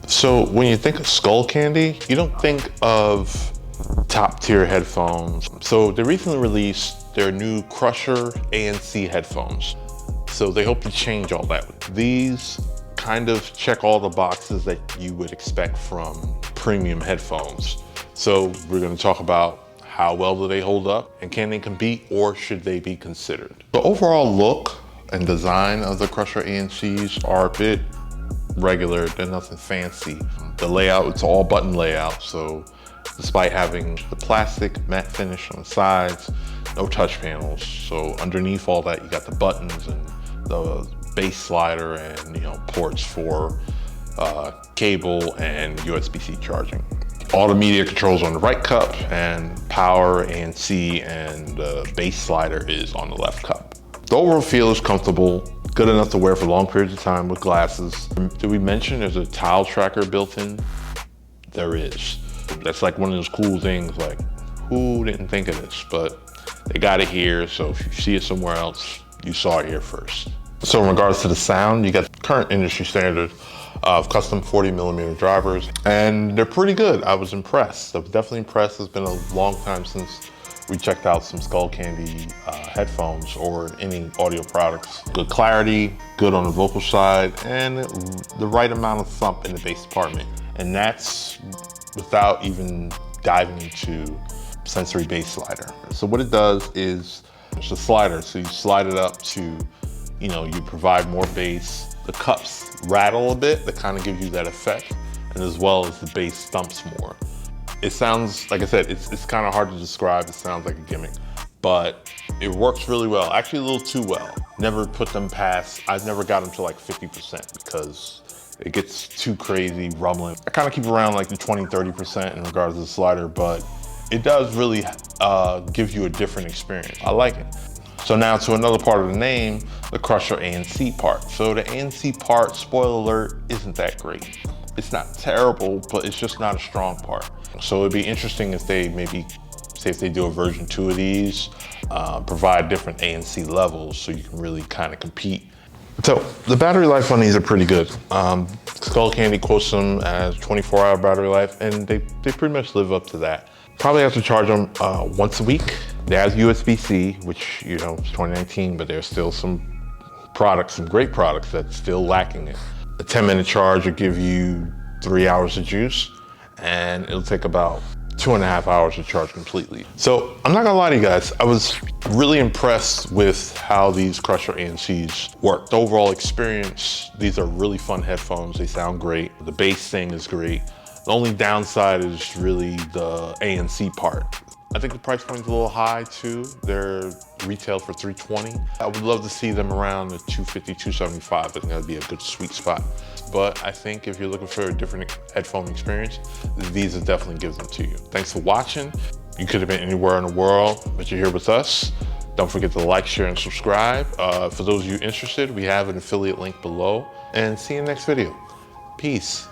So when you think of Skullcandy, you don't think of top tier headphones. So they recently released their new Crusher ANC headphones. So they hope to change all that. These kind of check all the boxes that you would expect from premium headphones. So we're going to talk about how well do they hold up and can they compete or should they be considered? The overall look and design of the Crusher ANCs are a bit regular, they're nothing fancy. The layout, it's all button layout, so despite having the plastic matte finish on the sides, no touch panels. So underneath all that, you got the buttons and the bass slider and ports for cable and USB-C charging. All the media controls on the right cup and power, ANC, and the bass slider is on the left cup. The overall feel is comfortable, good enough to wear for long periods of time with glasses. Did we mention there's a tile tracker built in? There is. That's like one of those cool things, like who didn't think of this? But they got it here, so if you see it somewhere else, you saw it here first. So in regards to the sound, you got the current industry standard of custom 40mm drivers, and they're pretty good. I was impressed. I was definitely impressed. It's been a long time since we checked out some Skullcandy headphones or any audio products. Good clarity, good on the vocal side, and the right amount of thump in the bass department. And that's without even diving into sensory bass slider. So what it does is, it's a slider, so you slide it up to, you provide more bass. The cups rattle a bit, that kind of gives you that effect, and as well as the bass thumps more. It sounds, like I said, it's kind of hard to describe. It sounds like a gimmick, but it works really well. Actually, a little too well. Never put them past, I've never got them to like 50% because it gets too crazy, rumbling. I kind of keep around like the 20–30% in regards to the slider, but it does really give you a different experience. I like it. So now to another part of the name, the Crusher ANC part. So the ANC part, spoiler alert, isn't that great. It's not terrible, but it's just not a strong part. So it'd be interesting if they maybe, say if they do a version 2 of these, provide different ANC levels so you can really kind of compete. So the battery life on these are pretty good. Skullcandy quotes them as 24-hour battery life, and they pretty much live up to that. Probably have to charge them once a week. They have USB-C, which, it's 2019, but there's still some products, some great products that's still lacking it. A 10-minute charge will give you 3 hours of juice, and it'll take about 2.5 hours to charge completely. So I'm not gonna lie to you guys, I was really impressed with how these Crusher ANCs work. The overall experience, these are really fun headphones. They sound great. The bass thing is great. The only downside is really the ANC part. I think the price point is a little high too. They're retail for $320. I would love to see them around the $250, $275. I think that'd be a good sweet spot. But I think if you're looking for a different headphone experience, these will definitely give them to you. Thanks for watching. You could have been anywhere in the world, but you're here with us. Don't forget to like, share, and subscribe. For those of you interested, we have an affiliate link below. And see you in the next video. Peace.